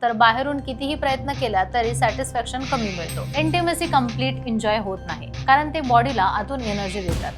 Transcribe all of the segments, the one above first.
तर बाहेरून कितीही प्रयत्न केला तरी सॅटिस्फॅक्शन कमी मिळतो. इंटिमेसी कंप्लीट एन्जॉय होत नाही, कारण ते बॉडीला आतून एनर्जी देतात.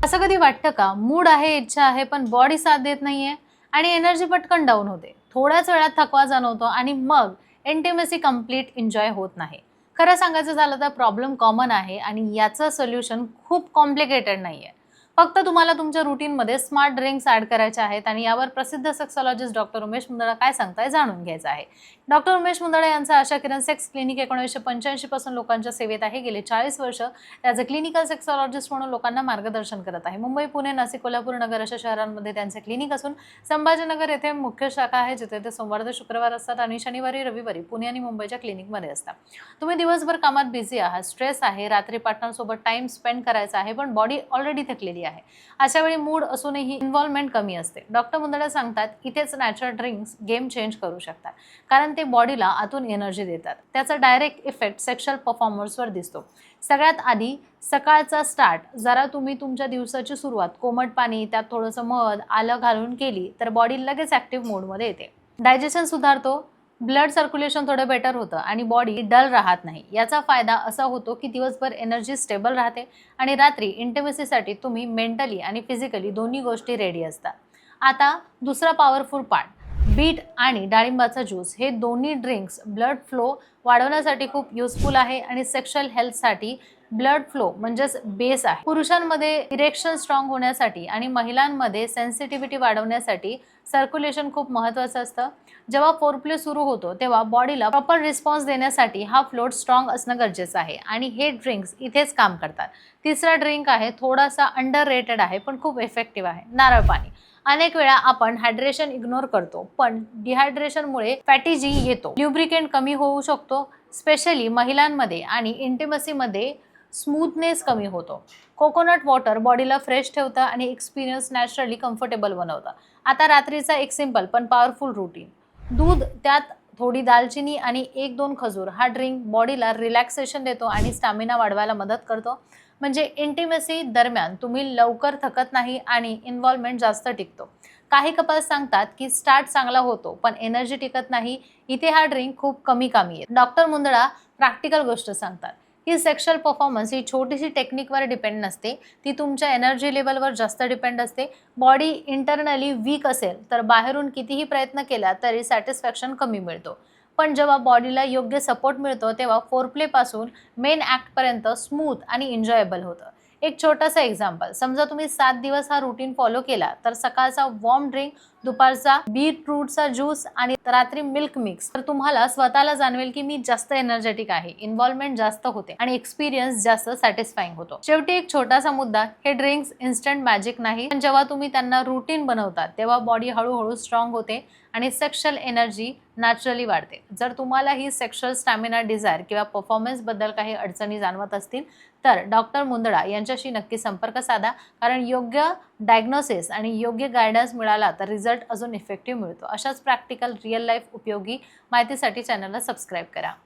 असं कधी वाटतं का, मूड आहे, इच्छा आहे, पण बॉडी साथ देत नाहीये आणि एनर्जी पटकन डाऊन होते, थोड्याच वेळात थकवा जाणवतो आणि मग इंटिमेसी कंप्लीट एन्जॉय होत नाही. खरं सांगायचं झालं तर प्रॉब्लेम कॉमन आहे आणि याचं सोल्युशन खूप कॉम्प्लिकेटेड नाहीये. फक्त तुम्हाला तुमच्या रुटीनमध्ये स्मार्ट ड्रिंक्स ॲड करायचे आहेत आणि यावर प्रसिद्ध सेक्सॉलॉजिस्ट डॉक्टर उमेश मुंदडा काय सांगताय जाणून घ्यायचं आहे. डॉक्टर उमेश मुंदडा यांचं आशा किरण सेक्स क्लिनिक 1985 पासून लोकांच्या सेवेत आहे. गेले 40 वर्ष ॲज अ क्लिनिकल सेक्सॉलॉजिस्ट म्हणून लोकांना मार्गदर्शन करत आहे. मुंबई, पुणे, नाशिक, कोल्हापूर, नगर अशा शहरांमध्ये त्यांचे क्लिनिक असून संभाजीनगर येथे मुख्य शाखा आहे, जिथे ते सोमवार ते शुक्रवार असतात आणि शनिवारी रविवारी पुणे आणि मुंबईच्या क्लिनिकमध्ये असतात. तुम्ही दिवसभर कामात बिझी आहात, स्ट्रेस आहे, रात्री पार्टनरसोबत टाइम स्पेंड करायचा आहे, पण बॉडी ऑलरेडी थकलेली आहे. अशा वेळी मूड असूनही इन्व्हॉल्वमेंट कमी असते. डॉक्टर मुंदडा सांगतात इथेच नॅचरल ड्रिंक्स गेम चेंज करू शकतात, कारण ते बॉडीला आतून एनर्जी देतात. त्याचा डायरेक्ट इफेक्ट सेक्शुअल परफॉर्मन्सवर दिसतो. सगळ्यात आधी सकाळचा स्टार्ट. जरा तुम्ही तुमच्या दिवसाची सुरुवात कोमट पाणी, त्यात थोडंसं मध, आलं घालून केली तर बॉडी लगेच ॲक्टिव्ह मोडमध्ये येते. डायजेशन सुधारतो, ब्लड सर्क्युलेशन थोडं बेटर होतं आणि बॉडी डल राहत नाही. याचा फायदा असा होतो की दिवसभर एनर्जी स्टेबल राहते आणि रात्री इंटिमेसीसाठी तुम्ही मेंटली आणि फिजिकली दोन्ही गोष्टी रेडी असतात. आता दुसरा पॉवरफुल पार्ट, बीट आणि डाळिंबाचा ज्यूस. हे दोन्ही ड्रिंक्स ब्लड फ्लो वाढवण्यासाठी खूप युजफुल आहे आणि सेक्शुअल हेल्थसाठी ब्लड फ्लो म्हणजेच बेस आहे. पुरुषांमध्ये इरेक्शन स्ट्रॉंग होण्यासाठी आणि महिलांमध्ये सेन्सिटिव्हिटी वाढवण्यासाठी सर्क्युलेशन खूप महत्त्वाचं असतं. जेव्हा फोरप्ले सुरू होतो तेव्हा बॉडीला प्रॉपर रिस्पॉन्स देण्यासाठी हा फ्लो स्ट्रॉंग असणं गरजेचं आहे आणि हे ड्रिंक्स इथेच काम करतात. तिसरा ड्रिंक आहे, थोडासा अंडररेटेड आहे पण खूप इफेक्टिव्ह आहे, नारळ पाणी. अनेक वेळा आपण हायड्रेशन इग्नोर करतो, पण डिहायड्रेशनमुळे फॅटीजी येतो, ल्युब्रिकेंट कमी होऊ शकतो, स्पेशली महिलांमध्ये, आणि इंटिमसीमध्ये स्मूथनेस कमी होतो. कोकोनट वॉटर बॉडीला फ्रेश ठेवतं आणि एक्सपिरियन्स नॅचरली कम्फर्टेबल बनवतं. आता रात्रीचा एक सिंपल पण पॉवरफुल रुटीन. दूध, त्यात थोडी दालचिनी आणि 1-2 खजूर. हा ड्रिंक बॉडीला रिलॅक्सेशन देतो आणि स्टॅमिना वाढवायला मदत करतो. म्हणजे इंटिमेसी दरम्यान तुम्ही लवकर थकत नाही आणि इन्व्हॉल्वमेंट जास्त टिकतो. काही कपल्स सांगतात की स्टार्ट चांगला होतो पण एनर्जी टिकत नाही. इथे हा ड्रिंक खूप कमी कामी येतो. डॉक्टर मुंदडा प्रॅक्टिकल गोष्ट सांगतात की सेक्शुअल परफॉर्मन्स ही छोटीशी टेक्निकवर डिपेंड नसते, ती तुमच्या एनर्जी लेवलवर जास्त डिपेंड असते. बॉडी इंटरनली वीक असेल तर बाहेरून कितीही प्रयत्न केला तरी सॅटिस्फॅक्शन कमी मिळतो. पण जेव्हा बॉडीला योग्य सपोर्ट मिळतो तेव्हा फोरप्लेपासून मेन ॲक्टपर्यंत स्मूथ आणि एन्जॉयबल होतं. एक छोटंसं एक्झाम्पल, समजा तुम्ही 7 दिवस हा रुटीन फॉलो केला तर सकाळचा वॉर्म ड्रिंक, दुपारचा बीटरूटचा ज्यूस आणि रात्री मिल्क मिक्स, तर तुम्हाला स्वतःला जाणवेल की मी जास्त एनर्जेटिक आहे, इन्व्हॉल्वमेंट जास्त होते आणि एक्सपिरियन्स जास्त सॅटिस्फाईंग होतो. शेवटी एक छोटासा मुद्दा, हे ड्रिंक्स इन्स्टंट मॅजिक नाही, पण जेव्हा तुम्ही त्यांना रुटीन बनवतात तेव्हा बॉडी हळूहळू स्ट्रॉंग होते आणि सेक्शुअल एनर्जी नॅचरली वाढते. जर तुम्हाला ही सेक्शुअल स्टॅमिना डिझायर किंवा परफॉर्मन्सबद्दल काही अडचणी जाणवत असतील तर डॉक्टर मुंदडा यांच्याशी नक्की संपर्क साधा, कारण योग्य डायग्नोसिस आणि योग्य गायडन्स मिळाला तर रिझल्ट अजून इफेक्टिव्ह मिळतो. अशाच प्रॅक्टिकल रिअल लाईफ उपयोगी माहितीसाठी चॅनलला सबस्क्राईब करा.